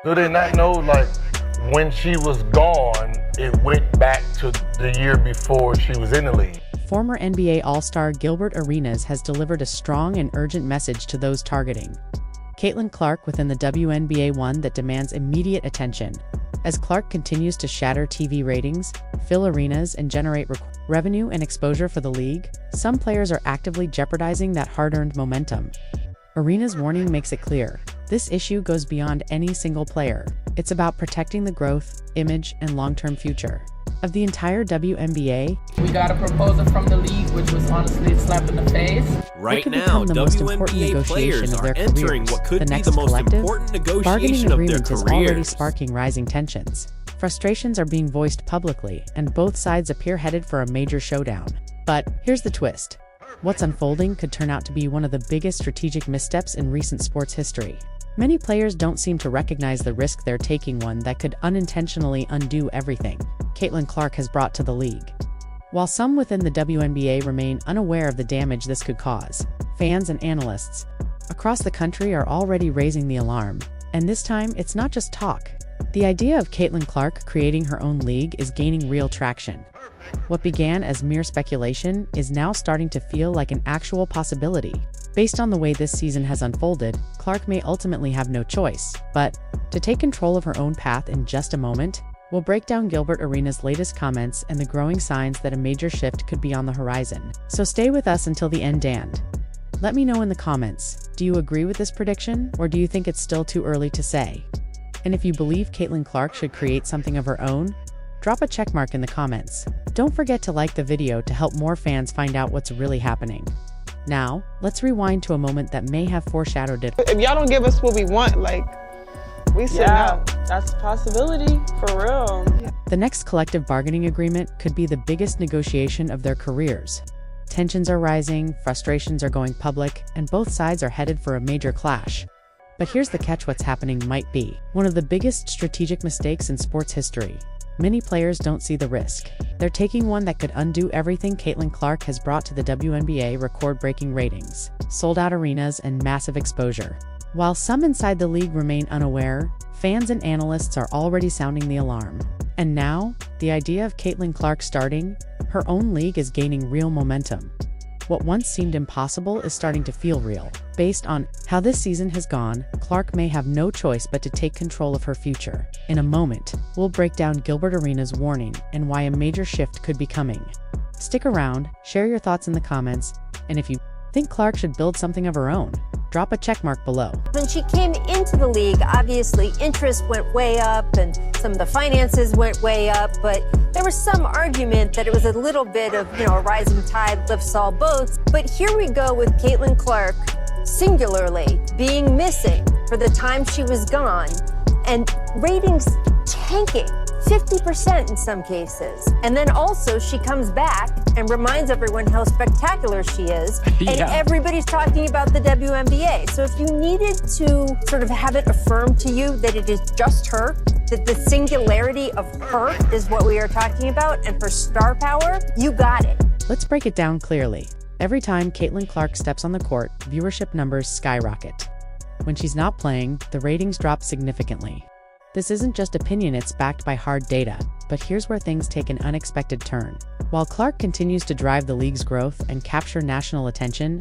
Do they not know, like, when she was gone, it went back to the year before she was in the league? Former NBA All-Star Gilbert Arenas has delivered a strong and urgent message to those targeting Caitlin Clark within the WNBA, one that demands immediate attention. As Clark continues to shatter TV ratings, fill arenas, and generate revenue and exposure for the league, some players are actively jeopardizing that hard-earned momentum. Arenas' warning makes it clear. This issue goes beyond any single player. It's about protecting the growth, image, and long-term future of the entire WNBA. We got a proposal from the league, which was honestly a slap in the face. Right now, WNBA players are entering what could be the most important negotiation of their careers. Is already sparking rising tensions. Frustrations are being voiced publicly, and both sides appear headed for a major showdown. But here's the twist. What's unfolding could turn out to be one of the biggest strategic missteps in recent sports history. Many players don't seem to recognize the risk they're taking, one that could unintentionally undo everything Caitlin Clark has brought to the league. While some within the WNBA remain unaware of the damage this could cause, fans and analysts across the country are already raising the alarm. And this time, it's not just talk. The idea of Caitlin Clark creating her own league is gaining real traction. What began as mere speculation is now starting to feel like an actual possibility. Based on the way this season has unfolded, Clark may ultimately have no choice but to take control of her own path. In just a moment, we'll break down Gilbert Arenas' latest comments and the growing signs that a major shift could be on the horizon. So stay with us until the end, and let me know in the comments, do you agree with this prediction, or do you think it's still too early to say? And if you believe Caitlin Clark should create something of her own, drop a checkmark in the comments. Don't forget to like the video to help more fans find out what's really happening. Now, let's rewind to a moment that may have foreshadowed it. If y'all don't give us what we want, like, we sit out. That's a possibility, for real. The next collective bargaining agreement could be the biggest negotiation of their careers. Tensions are rising, frustrations are going public, and both sides are headed for a major clash. But here's the catch: what's happening might be one of the biggest strategic mistakes in sports history. Many players don't see the risk. They're taking one that could undo everything Caitlin Clark has brought to the WNBA: record-breaking ratings, sold-out arenas, and massive exposure. While some inside the league remain unaware, fans and analysts are already sounding the alarm. And now, the idea of Caitlin Clark starting her own league is gaining real momentum. What once seemed impossible is starting to feel real. Based on how this season has gone, Clark may have no choice but to take control of her future. In a moment, we'll break down Gilbert Arenas' warning and why a major shift could be coming. Stick around, share your thoughts in the comments, and if you think Clark should build something of her own, drop a checkmark below. When she came into the league, obviously interest went way up and some of the finances went way up, but there was some argument that it was a little bit of, a rising tide lifts all boats. But here we go with Caitlin Clark singularly being missing for the time she was gone, and ratings tanking 50% in some cases. And then also she comes back and reminds everyone how spectacular she is. And everybody's talking about the WNBA. So if you needed to sort of have it affirmed to you that it is just her, that the singularity of her is what we are talking about and her star power, you got it. Let's break it down clearly. Every time Caitlin Clark steps on the court, viewership numbers skyrocket. When she's not playing, the ratings drop significantly. This isn't just opinion, it's backed by hard data. But here's where things take an unexpected turn. While Clark continues to drive the league's growth and capture national attention,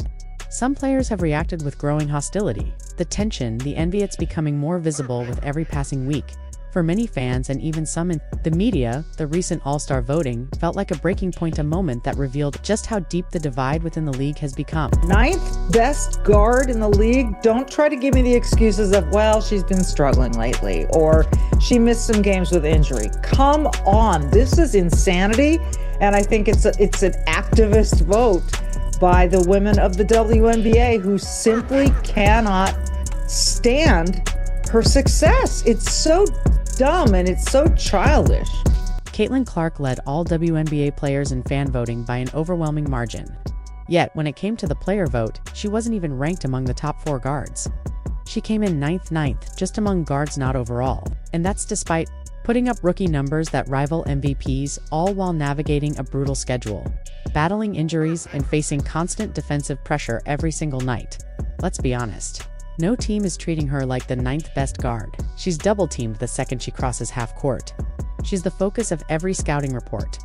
some players have reacted with growing hostility. The tension, the envy, it's becoming more visible with every passing week. For many fans and even some in the media, the recent All-Star voting felt like a breaking point, a moment that revealed just how deep the divide within the league has become. Ninth best guard in the league. Don't try to give me the excuses of, well, she's been struggling lately, or she missed some games with injury. Come on, this is insanity. And I think it's an activist vote by the women of the WNBA who simply cannot stand her success. It's so dumb and it's so childish. Caitlin Clark led all WNBA players in fan voting by an overwhelming margin. Yet, when it came to the player vote, she wasn't even ranked among the top 4 guards. She came in ninth, just among guards, not overall. And that's despite putting up rookie numbers that rival MVPs, all while navigating a brutal schedule, battling injuries, and facing constant defensive pressure every single night. Let's be honest. No team is treating her like the 9th best guard. She's double-teamed the second she crosses half court. She's the focus of every scouting report.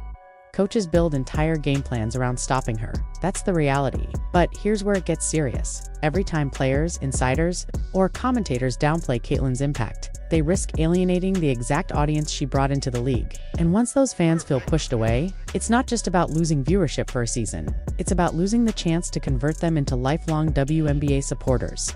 Coaches build entire game plans around stopping her. That's the reality. But here's where it gets serious. Every time players, insiders, or commentators downplay Caitlyn's impact, they risk alienating the exact audience she brought into the league. And once those fans feel pushed away, it's not just about losing viewership for a season. It's about losing the chance to convert them into lifelong WNBA supporters.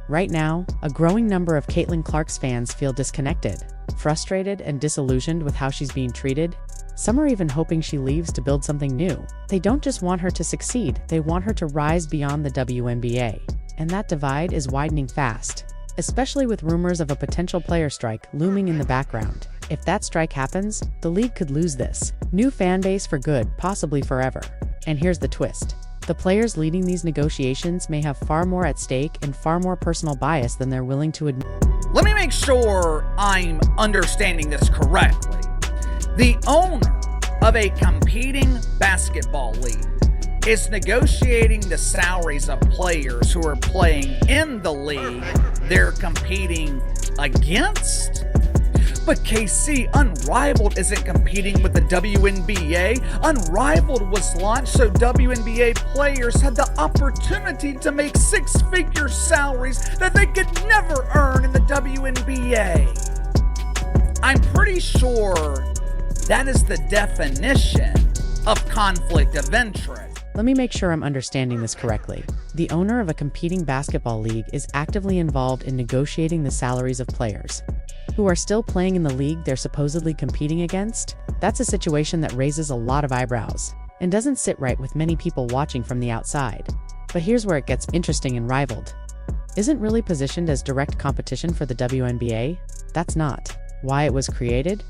Right now, a growing number of Caitlin Clark's fans feel disconnected, frustrated, and disillusioned with how she's being treated. Some are even hoping she leaves to build something new. They don't just want her to succeed, they want her to rise beyond the WNBA. And that divide is widening fast, especially with rumors of a potential player strike looming in the background. If that strike happens, the league could lose this new fan base for good, possibly forever. And here's the twist. The players leading these negotiations may have far more at stake and far more personal bias than they're willing to admit. Let me make sure I'm understanding this correctly. The owner of a competing basketball league is negotiating the salaries of players who are playing in the league they're competing against? But KC, Unrivaled isn't competing with the WNBA. Unrivaled was launched so WNBA players had the opportunity to make six-figure salaries that they could never earn in the WNBA. I'm pretty sure that is the definition of conflict of interest. Let me make sure I'm understanding this correctly. The owner of a competing basketball league is actively involved in negotiating the salaries of players who are still playing in the league they're supposedly competing against. That's a situation that raises a lot of eyebrows and doesn't sit right with many people watching from the outside. But here's where it gets interesting. And Rivaled isn't really positioned as direct competition for the WNBA. That's not why it was created.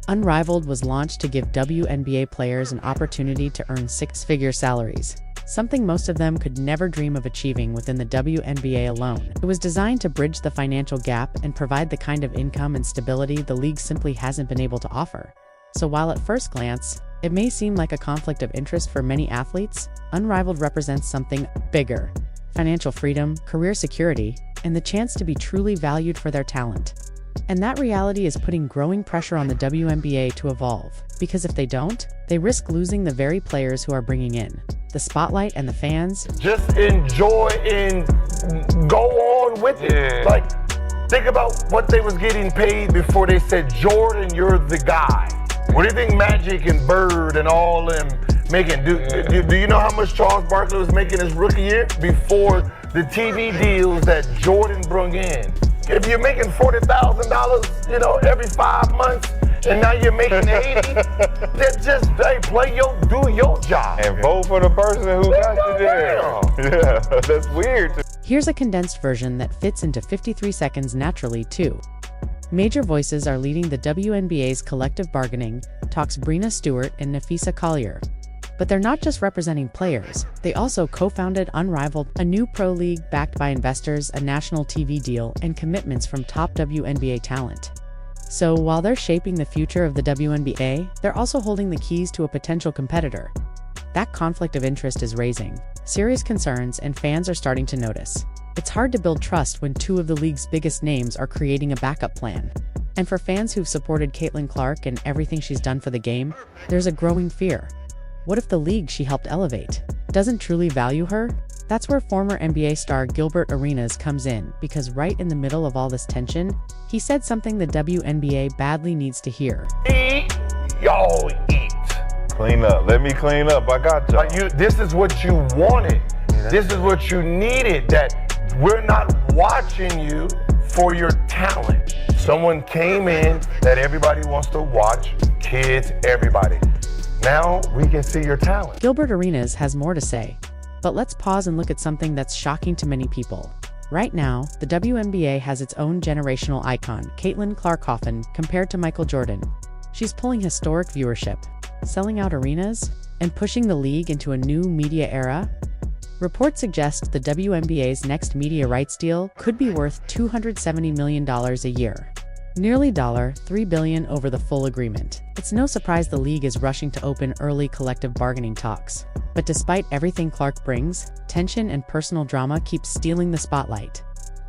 Unrivaled was launched to give WNBA players an opportunity to earn six-figure salaries, something most of them could never dream of achieving within the WNBA alone. It was designed to bridge the financial gap and provide the kind of income and stability the league simply hasn't been able to offer. So while at first glance, it may seem like a conflict of interest for many athletes, Unrivaled represents something bigger: financial freedom, career security, and the chance to be truly valued for their talent. And that reality is putting growing pressure on the WNBA to evolve, because if they don't, they risk losing the very players who are bringing in the spotlight and the fans. Just enjoy and go on with it. Like, think about what they was getting paid before they said, Jordan, you're the guy. What do you think Magic and Bird and all them making? Do you know how much Charles Barkley was making his rookie year before the TV deals that Jordan brung in? If you're making $40,000, every 5 months, and now you're making 80, then just do your job. And vote for the person who got you there. Yeah, that's weird. Here's a condensed version that fits into 53 seconds naturally, too. Major voices are leading the WNBA's collective bargaining talks: Breena Stewart and Nafisa Collier. But they're not just representing players, they also co-founded Unrivaled, a new pro league backed by investors, a national TV deal, and commitments from top WNBA talent. So while they're shaping the future of the WNBA, they're also holding the keys to a potential competitor. That conflict of interest is raising serious concerns, and fans are starting to notice. It's hard to build trust when two of the league's biggest names are creating a backup plan. And for fans who've supported Caitlin Clark and everything she's done for the game, there's a growing fear. What if the league she helped elevate doesn't truly value her? That's where former NBA star Gilbert Arenas comes in, because right in the middle of all this tension, he said something the WNBA badly needs to hear. Eat, y'all eat. Clean up. Let me clean up. I got you. This is what you wanted. This is what you needed, that we're not watching you for your talent. Someone came in that everybody wants to watch, kids, everybody. Now we can see your talent. Gilbert Arenas has more to say, but let's pause and look at something that's shocking to many people. Right now, the WNBA has its own generational icon, Caitlin Clark, often compared to Michael Jordan. She's pulling historic viewership, selling out arenas, and pushing the league into a new media era. Reports suggest the WNBA's next media rights deal could be worth $270 million a year. Nearly $3 billion over the full agreement. It's no surprise the league is rushing to open early collective bargaining talks. But despite everything Clark brings, tension and personal drama keep stealing the spotlight.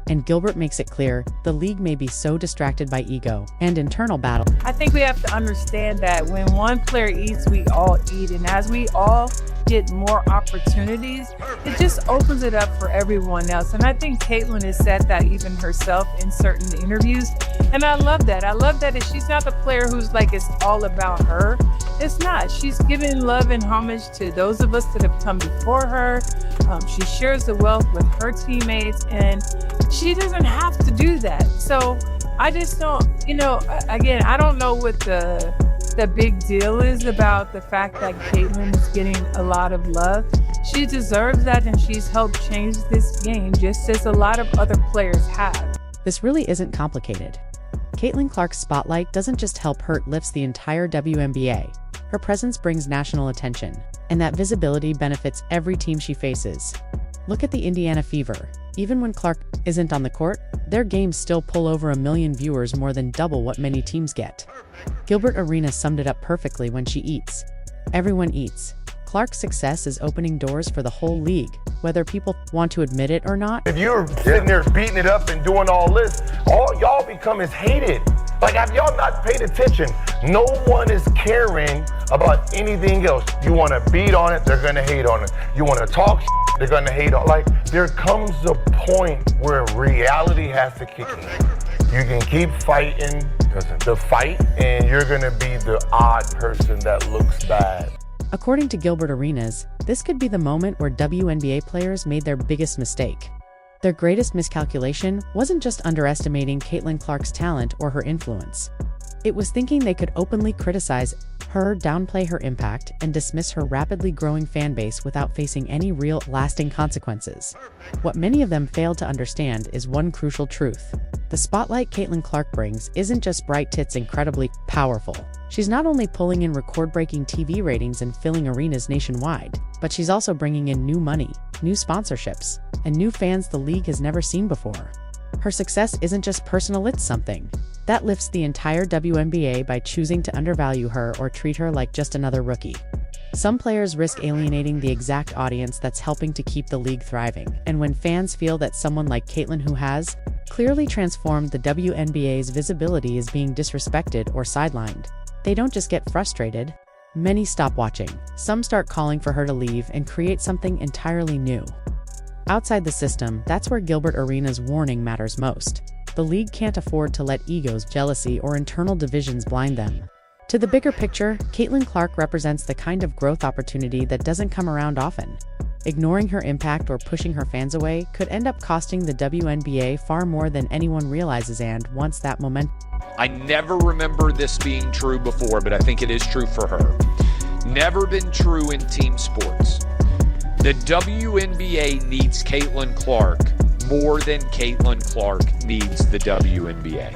And Gilbert makes it clear the league may be so distracted by ego and internal battle. I think we have to understand that when one player eats, we all eat. And as we all get more opportunities, it just opens it up for everyone else. And I think Caitlin has said that even herself in certain interviews. And I love that. I love that she's not the player who's like, it's all about her. It's not. She's giving love and homage to those of us that have come before her. She shares the wealth with her teammates, and she doesn't have to do that. So I just don't, again, I don't know what the big deal is about the fact that Caitlin is getting a lot of love. She deserves that, and she's helped change this game just as a lot of other players have. This really isn't complicated. Caitlin Clark's spotlight doesn't just help her, it lifts the entire WNBA. Her presence brings national attention, and that visibility benefits every team she faces. Look at the Indiana Fever. Even when Clark isn't on the court, their games still pull over 1 million viewers, more than double what many teams get. Gilbert Arenas summed it up perfectly when she eats. Everyone eats. Clark's success is opening doors for the whole league, whether people want to admit it or not. If you're sitting there beating it up and doing all this, all y'all become is hated. Like, have y'all not paid attention? No one is caring about anything else. You want to beat on it, they're going to hate on it. You want to talk they're going to hate on it. Like, there comes a point where reality has to kick in. You can keep fighting the fight, and you're going to be the odd person that looks bad. According to Gilbert Arenas, this could be the moment where WNBA players made their biggest mistake. Their greatest miscalculation wasn't just underestimating Caitlin Clark's talent or her influence. It was thinking they could openly criticize her, downplay her impact, and dismiss her rapidly growing fan base without facing any real, lasting consequences. What many of them failed to understand is one crucial truth. The spotlight Caitlin Clark brings isn't just bright tits incredibly powerful. She's not only pulling in record-breaking TV ratings and filling arenas nationwide, but she's also bringing in new money, new sponsorships, and new fans the league has never seen before. Her success isn't just personal, it's something that lifts the entire WNBA by choosing to undervalue her or treat her like just another rookie. Some players risk alienating the exact audience that's helping to keep the league thriving, and when fans feel that someone like Caitlin, who has clearly transformed the WNBA's visibility, is being disrespected or sidelined, they don't just get frustrated. Many stop watching. Some start calling for her to leave and create something entirely new. Outside the system, that's where Gilbert Arenas' warning matters most. The league can't afford to let egos, jealousy, or internal divisions blind them. To the bigger picture, Caitlin Clark represents the kind of growth opportunity that doesn't come around often. Ignoring her impact or pushing her fans away could end up costing the WNBA far more than anyone realizes, and once that momentum... I never remember this being true before, but I think it is true for her. Never been true in team sports. The WNBA needs Caitlin Clark more than Caitlin Clark needs the WNBA.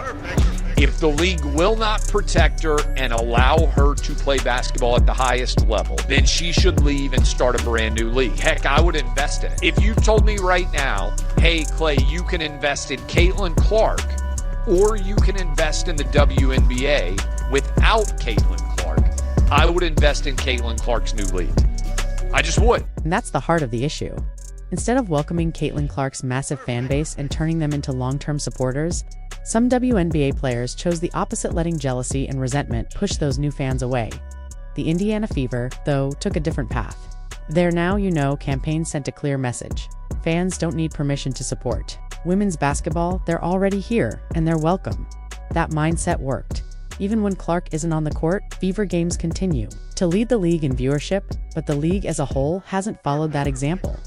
If the league will not protect her and allow her to play basketball at the highest level, then she should leave and start a brand new league. Heck, I would invest in it. If you told me right now, hey, Clay, you can invest in Caitlin Clark, or you can invest in the WNBA without Caitlin Clark, I would invest in Caitlin Clark's new league. I just would. And that's the heart of the issue. Instead of welcoming Caitlin Clark's massive fan base and turning them into long-term supporters, some WNBA players chose the opposite, letting jealousy and resentment push those new fans away. The Indiana Fever, though, took a different path. Their Now You Know campaign sent a clear message. Fans don't need permission to support women's basketball, they're already here, and they're welcome. That mindset worked. Even when Clark isn't on the court, Fever games continue to lead the league in viewership, but the league as a whole hasn't followed that example.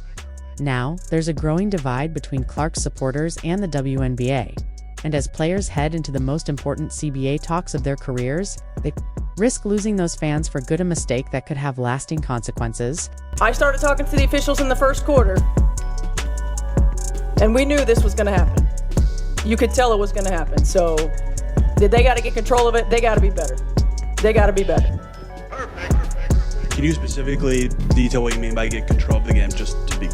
Now, there's a growing divide between Clark's supporters and the WNBA, and as players head into the most important CBA talks of their careers, they risk losing those fans for good, a mistake that could have lasting consequences. I started talking to the officials in the first quarter, and we knew this was going to happen. You could tell it was going to happen, so they got to get control of it. They got to be better. They got to be better. Can you specifically detail what you mean by get control of the game, just to be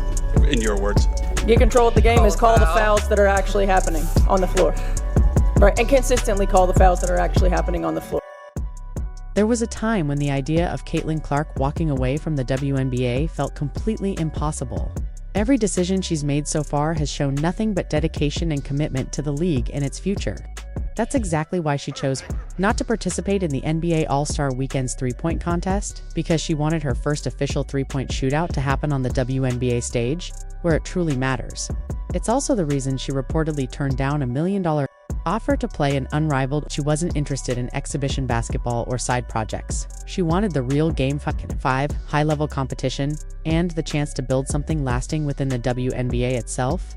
in your words? Get control of the game is call the fouls that are actually happening on the floor. Right, and consistently call the fouls that are actually happening on the floor. There was a time when the idea of Caitlin Clark walking away from the WNBA felt completely impossible. Every decision she's made so far has shown nothing but dedication and commitment to the league and its future. That's exactly why she chose not to participate in the NBA All-Star Weekend's three-point contest, because she wanted her first official three-point shootout to happen on the WNBA stage, where it truly matters. It's also the reason she reportedly turned down $1 million offer to play an unrivaled. She wasn't interested in exhibition basketball or side projects. She wanted the real Game 5 high-level competition and the chance to build something lasting within the WNBA itself.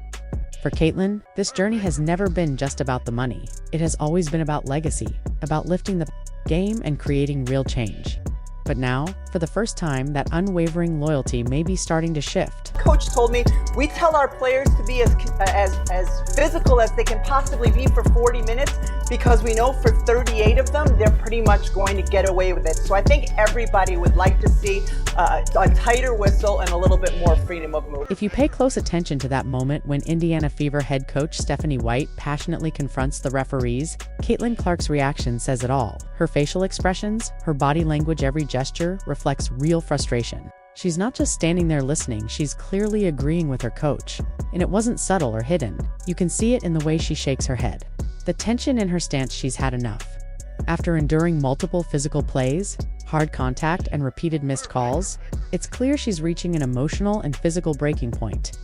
For Caitlin, this journey has never been just about the money. It has always been about legacy, about lifting the game and creating real change. But now, for the first time, that unwavering loyalty may be starting to shift. Coach told me, we tell our players to be as physical as they can possibly be for 40 minutes because we know for 38 of them, they're pretty much going to get away with it. So I think everybody would like to see a tighter whistle and a little bit more freedom of movement. If you pay close attention to that moment when Indiana Fever head coach Stephanie White passionately confronts the referees, Caitlin Clark's reaction says it all. Her facial expressions, her body language, every gesture reflects real frustration. She's not just standing there listening, she's clearly agreeing with her coach. And it wasn't subtle or hidden. You can see it in the way she shakes her head. The tension in her stance. She's had enough. After enduring multiple physical plays, hard contact, and repeated missed calls, it's clear she's reaching an emotional and physical breaking point.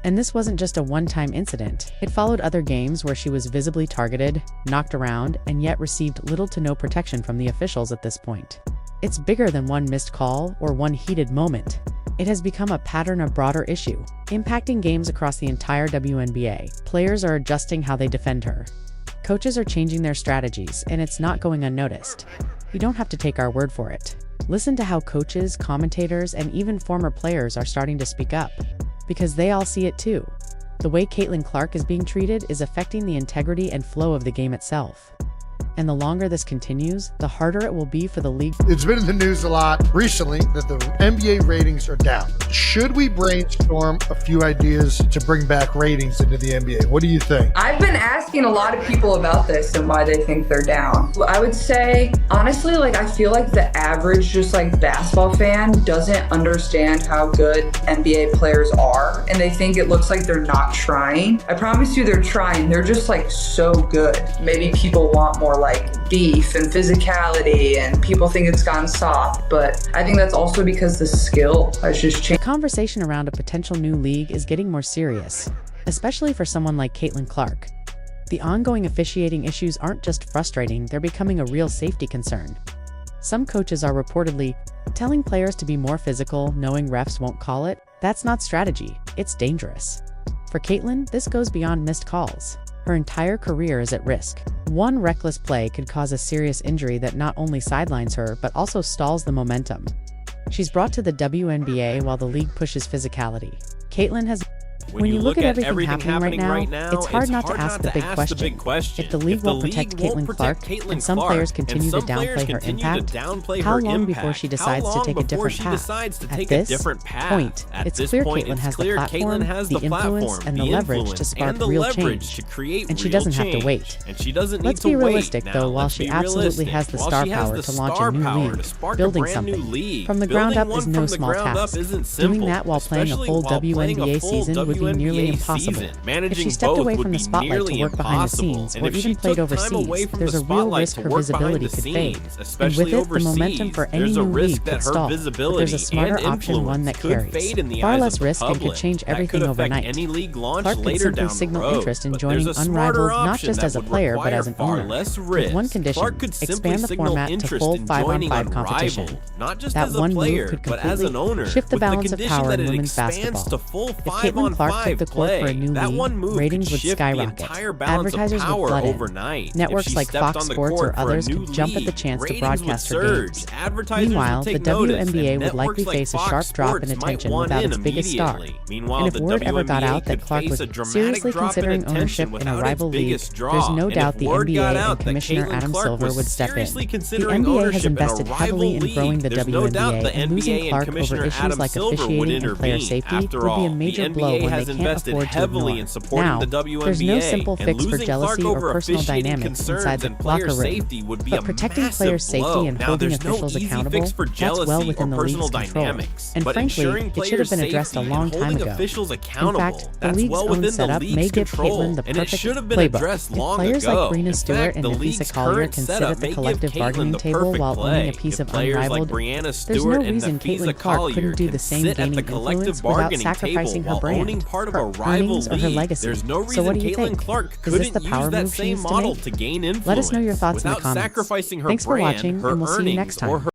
And this wasn't just a one-time incident. It followed other games where she was visibly targeted, knocked around, and yet received little to no protection from the officials at this point. It's bigger than one missed call or one heated moment. It has become a pattern of broader issue, impacting games across the entire WNBA. Players are adjusting how they defend her. Coaches are changing their strategies, and it's not going unnoticed. You don't have to take our word for it. Listen to how coaches, commentators, and even former players are starting to speak up, because they all see it too. The way Caitlin Clark is being treated is affecting the integrity and flow of the game itself. And the longer this continues, the harder it will be for the league. It's been in the news a lot recently that the NBA ratings are down. Should we brainstorm a few ideas to bring back ratings into the NBA? What do you think? I've been asking a lot of people about this and why they think they're down. I would say, honestly, I feel like the average basketball fan doesn't understand how good NBA players are, and they think it looks like they're not trying. I promise you they're trying. They're just so good. Maybe people want more beef and physicality, and people think it's gone soft, but I think that's also because the skill has just changed. The conversation around a potential new league is getting more serious, especially for someone like Caitlin Clark. The ongoing officiating issues aren't just frustrating, they're becoming a real safety concern. Some coaches are reportedly telling players to be more physical, knowing refs won't call it. That's not strategy, it's dangerous. For Caitlin, this goes beyond missed calls. Her entire career is at risk. One reckless play could cause a serious injury that not only sidelines her, but also stalls the momentum. She's brought to the WNBA while the league pushes physicality. Caitlin has... When you look at everything happening right now, it's hard not to ask the big question. If the league won't protect Caitlin Clark, and some players continue to downplay her impact, how long before she decides to take a different path? At this point, it's clear Caitlin has the platform, the influence, and the leverage to spark real change. And she doesn't have to wait. Let's be realistic, though. While she absolutely has the star power to launch a new league, building something from the ground up is no small task. Doing that while playing a full WNBA season would be nearly impossible. If she stepped away from the spotlight to work behind the scenes or even played overseas, there's a real risk her visibility could fade. And with it, the momentum for any new league could stall. But there's a smarter option, one that carries far less risk and could change everything overnight. Clark could simply signal interest in joining Unrivaled not just as a player but as an owner. With one condition, expand the format to full 5-on-5 competition. That one move could completely shift the balance of power in women's basketball. If Caitlin Clark took the court for a new league, ratings would skyrocket. Advertisers would flood in. Networks like Fox Sports or others could jump at the chance to broadcast her games. Meanwhile, the WNBA would likely face a sharp drop in attention without its biggest star. And if word ever got out that Clark was seriously considering ownership in a rival league, there's no doubt the NBA and Commissioner Adam Silver would step in. The NBA has invested heavily in growing the WNBA, and losing Clark over issues like officiating and player safety would be a major blow once they can't afford to ignore. Now, there's no simple fix for jealousy or personal dynamics inside the locker room, but protecting player safety and holding officials accountable, that's well within the league's control. And frankly, it should have been addressed a long time ago. In fact, the league's own setup may give Caitlin the perfect playbook. If players like Breena Stewart and Nafisa Collier can sit at the collective bargaining table while owning a piece of unrivaled, there's no reason Caitlin Clark couldn't do the same, gaining influence without sacrificing her brand, her earnings, or her legacy. So what do you think? Is this the power move she needs to make? Let us know your thoughts in the comments. Thanks for watching, and we'll see you next time.